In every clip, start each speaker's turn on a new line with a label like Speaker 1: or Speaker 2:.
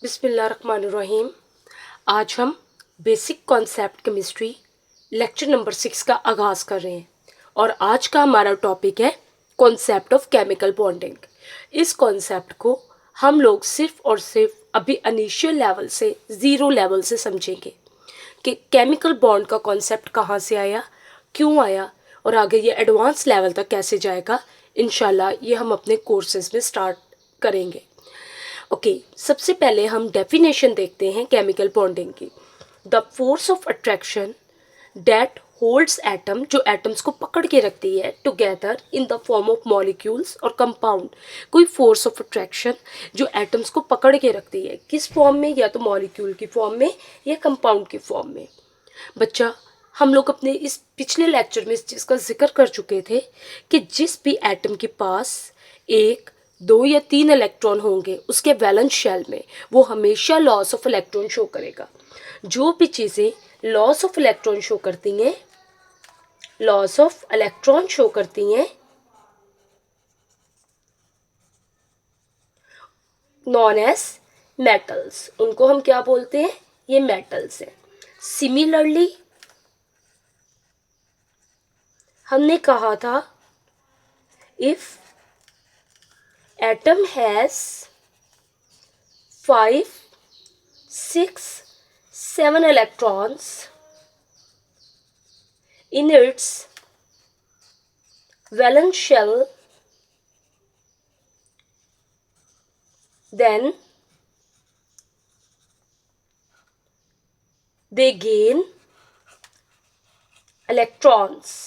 Speaker 1: बिस्मिल्लाहिर्रहमानिर्रहीम। आज हम basic concept chemistry lecture number 6 का आगाज़ कर रहे हैं और आज का हमारा टॉपिक है कॉन्सेप्ट ऑफ केमिकल बॉन्डिंग। इस कॉन्सेप्ट को हम लोग सिर्फ और सिर्फ अभी इनिशियल लेवल से ज़ीरो लेवल से समझेंगे कि केमिकल बॉन्ड का कॉन्सेप्ट कहाँ से आया, क्यों आया और आगे ये एडवांस लेवल तक कैसे जाएगा। इंशाल्लाह ये हम अपने कोर्सेज में स्टार्ट करेंगे। ओके, सबसे पहले हम डेफिनेशन देखते हैं केमिकल बॉन्डिंग की। The force of attraction that holds atom, जो एटम्स को पकड़ के रखती है together in the form of molecules और कंपाउंड। कोई फोर्स ऑफ अट्रैक्शन जो एटम्स को पकड़ के रखती है, किस फॉर्म में, या तो मॉलिक्यूल की फॉर्म में या कंपाउंड की फॉर्म में। बच्चा, हम लोग अपने इस पिछले लेक्चर में इस चीज़ का जिक्र कर चुके थे कि जिस भी एटम के पास एक, दो या तीन इलेक्ट्रॉन होंगे उसके वैलेंस शेल में, वो हमेशा लॉस ऑफ इलेक्ट्रॉन शो करेगा। जो भी चीज़ें लॉस ऑफ इलेक्ट्रॉन शो करती हैं, लॉस ऑफ इलेक्ट्रॉन शो करती हैं, नॉन एज मेटल्स, उनको हम क्या बोलते हैं, ये मेटल्स हैं। सिमिलरली हमने कहा था if atom has 5, 6, 7 electrons in its valence shell, then they gain electrons,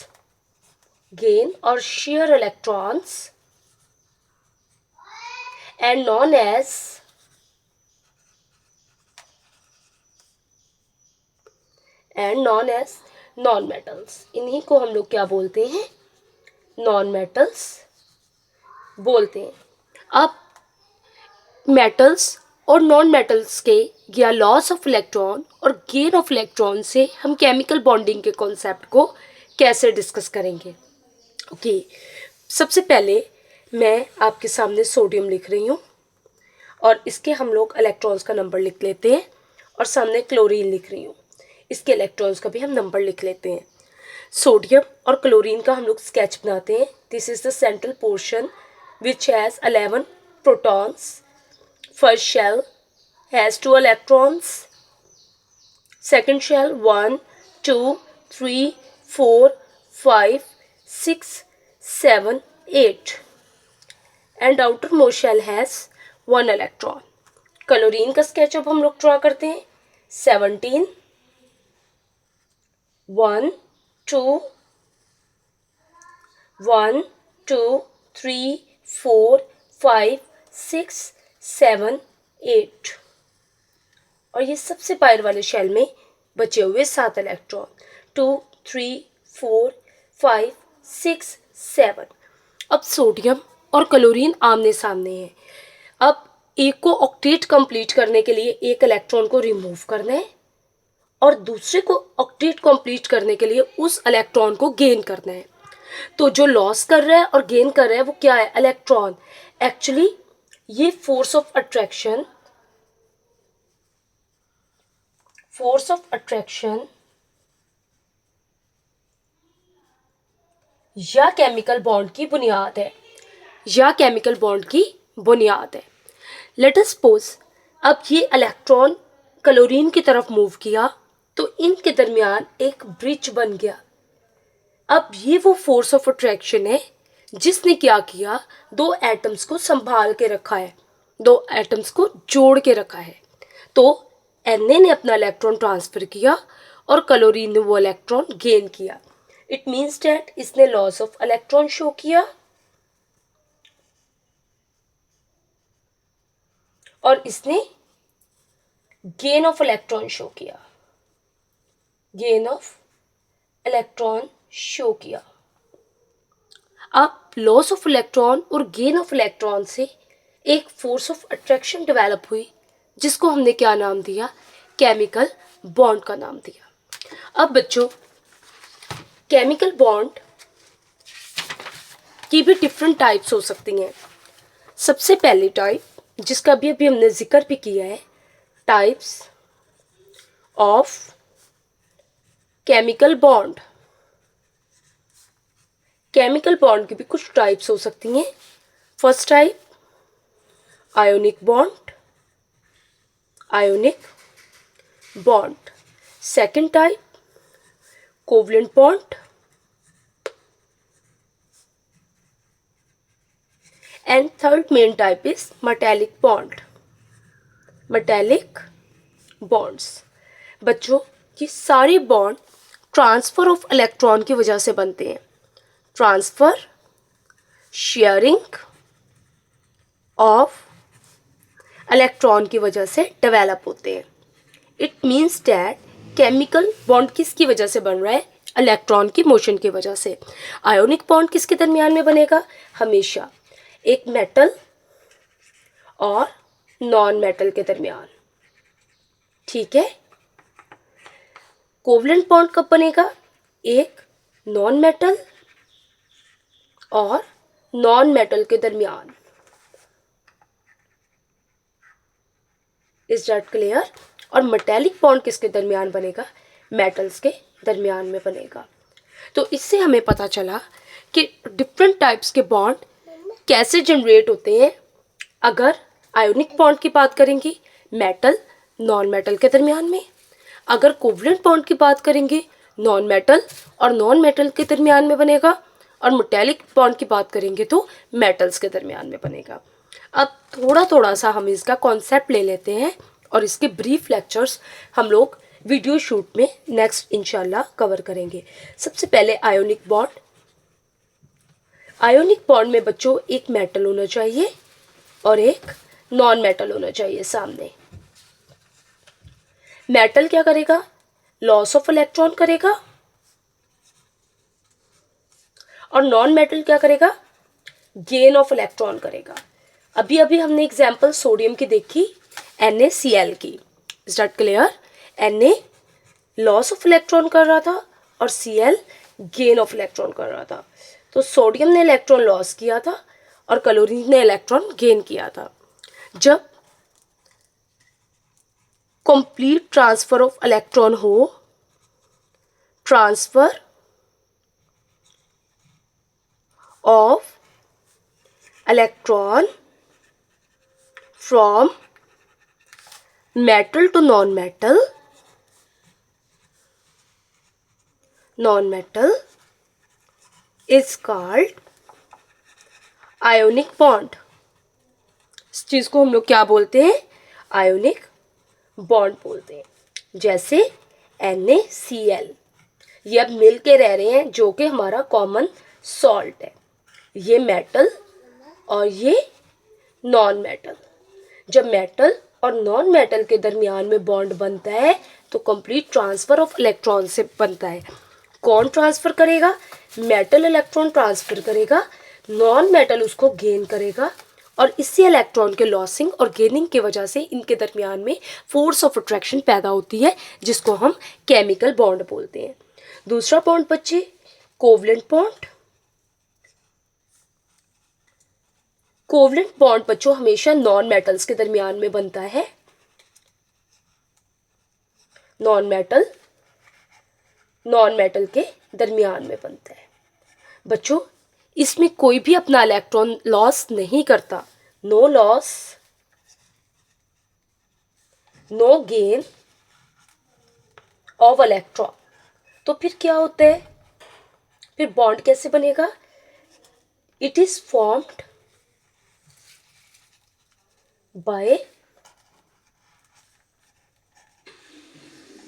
Speaker 1: gain or share electrons, and known as non metals. इन्हीं को हम लोग क्या बोलते हैं, नॉन मेटल्स बोलते हैं। अब मेटल्स और नॉन मेटल्स के या लॉस ऑफ इलेक्ट्रॉन और गेन ऑफ इलेक्ट्रॉन से हम केमिकल बॉन्डिंग के कॉन्सेप्ट को कैसे डिस्कस करेंगे। ओके, सबसे पहले मैं आपके सामने सोडियम लिख रही हूँ और इसके हम लोग इलेक्ट्रॉन्स का नंबर लिख लेते हैं, और सामने क्लोरीन लिख रही हूँ, इसके इलेक्ट्रॉन्स का भी हम नंबर लिख लेते हैं। सोडियम और क्लोरीन का हम लोग स्केच बनाते हैं। This is the central portion which has 11 protons. First shell has 2 electrons. Second shell 1, 2, 3, 4, 5, 6, 7, 8. And outermost shell has 1 electron. Chlorine का स्केचअप हम लोग ड्रॉ करते हैं। 17, 1, 2, 1, 2, 3, 4, 5, 6, 7, 8। और ये सबसे बाहर वाले शेल में बचे हुए 7 इलेक्ट्रॉन, 2, 3, 4, 5, 6, 7। अब सोडियम और क्लोरीन आमने सामने हैं। अब एक को ऑक्टेट कंप्लीट करने के लिए एक इलेक्ट्रॉन को रिमूव करना है और दूसरे को ऑक्टेट कंप्लीट करने के लिए उस इलेक्ट्रॉन को गेन करना है। तो जो लॉस कर रहा है और गेन कर रहा है वो क्या है, इलेक्ट्रॉन। एक्चुअली ये फोर्स ऑफ अट्रैक्शन या केमिकल बॉन्ड की बुनियाद है, लेट अस सपोज अब ये इलेक्ट्रॉन क्लोरीन की तरफ मूव किया तो इनके दरमियान एक ब्रिज बन गया। अब ये वो फोर्स ऑफ अट्रैक्शन है जिसने क्या किया, 2 एटम्स को संभाल के रखा है, 2 एटम्स को जोड़ के रखा है। तो Na ने अपना इलेक्ट्रॉन ट्रांसफर किया और क्लोरीन ने वो इलेक्ट्रॉन गेन किया। इट मीन्स डैट इसने लॉस ऑफ इलेक्ट्रॉन शो किया और इसने गेन ऑफ इलेक्ट्रॉन शो किया। अब लॉस ऑफ इलेक्ट्रॉन और गेन ऑफ इलेक्ट्रॉन से एक फोर्स ऑफ अट्रैक्शन डेवलप हुई जिसको हमने क्या नाम दिया, केमिकल बॉन्ड का नाम दिया। अब बच्चों, केमिकल बॉन्ड की भी डिफरेंट टाइप्स हो सकती हैं। सबसे पहली टाइप जिसका भी अभी हमने जिक्र भी किया है, types of chemical bond. Chemical bond की भी कुछ टाइप्स हो सकती हैं। First type ionic bond, ionic bond. Second type covalent bond and third main type is metallic bond, metallic bonds. बच्चों ये सारी बॉन्ड ट्रांसफर ऑफ इलेक्ट्रॉन की वजह से बनते हैं। ट्रांसफर, शेयरिंग ऑफ इलेक्ट्रॉन की वजह से डेवलप होते हैं। It means that chemical bond किसकी वजह से बन रहा है? इलेक्ट्रॉन की मोशन की वजह से। आयोनिक बॉन्ड किसके दरमियान में बनेगा? हमेशा एक मेटल और नॉन मेटल के दरमियान, ठीक है। कोवलेंट बॉन्ड कब बनेगा? एक नॉन मेटल और नॉन मेटल के दरमियान। Is that clear? और मेटालिक बॉन्ड किसके दरमियान बनेगा? मेटल्स के दरमियान में बनेगा। तो इससे हमें पता चला कि डिफरेंट टाइप्स के बॉन्ड कैसे जनरेट होते हैं। अगर आयोनिक बॉन्ड की बात करेंगे मेटल नॉन मेटल के दरमियान में, अगर कोवलेंट बॉन्ड की बात करेंगे नॉन मेटल और नॉन मेटल के दरमियान में बनेगा, और मेटालिक बॉन्ड की बात करेंगे तो मेटल्स के दरमियान में बनेगा। अब थोड़ा थोड़ा सा हम इसका कॉन्सेप्ट ले लेते हैं और इसके ब्रीफ लेक्चर्स हम लोग वीडियो शूट में नेक्स्ट इंशाल्लाह कवर करेंगे। सबसे पहले आयोनिक बॉन्ड। आयोनिक बॉन्ड में बच्चों एक मेटल होना चाहिए और एक नॉन मेटल होना चाहिए सामने। मेटल क्या करेगा? लॉस ऑफ इलेक्ट्रॉन करेगा, और नॉन मेटल क्या करेगा? गेन ऑफ इलेक्ट्रॉन करेगा। अभी अभी हमने एग्जांपल सोडियम की देखी, NaCl की। Is that clear? Na loss of electron कर रहा था और Cl गेन ऑफ इलेक्ट्रॉन कर रहा था। तो सोडियम ने इलेक्ट्रॉन लॉस किया था और क्लोरीन ने इलेक्ट्रॉन गेन किया था। जब कंप्लीट ट्रांसफर ऑफ इलेक्ट्रॉन हो, transfer of electron from metal to non metal, non metal is called ionic bond. इस चीज को हम लोग क्या बोलते हैं? आयोनिक बॉन्ड बोलते हैं। जैसे NaCl, ये अब मिल के रह रहे हैं जो कि हमारा कॉमन सॉल्ट है। ये मेटल और ये नॉन मेटल। जब मेटल और नॉन मेटल के दरमियान में बॉन्ड बनता है तो कंप्लीट ट्रांसफर ऑफ इलेक्ट्रॉन से बनता है। कौन ट्रांसफर करेगा? मेटल इलेक्ट्रॉन ट्रांसफर करेगा, नॉन मेटल उसको गेन करेगा, और इससे इलेक्ट्रॉन के लॉसिंग और गेनिंग की वजह से इनके दरमियान में फोर्स ऑफ अट्रैक्शन पैदा होती है, जिसको हम केमिकल बॉन्ड बोलते हैं। दूसरा बॉन्ड बच्चे कोवलेंट बॉन्ड। कोवलेंट बॉन्ड बच्चों हमेशा नॉन मेटल्स के दरमियान में बनता है। नॉन मेटल के दरमियान में बनता है। बच्चों इसमें कोई भी अपना इलेक्ट्रॉन लॉस नहीं करता। No loss, no gain of electron. तो फिर क्या होता है? फिर बॉन्ड कैसे बनेगा? It is formed by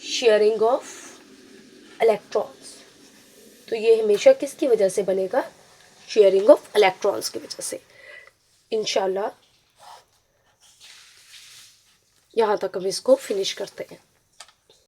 Speaker 1: sharing of electrons. तो ये हमेशा किसकी वजह से बनेगा? शेयरिंग ऑफ इलेक्ट्रॉन्स की वजह से। इंशाल्लाह यहाँ तक हम इसको फिनिश करते हैं।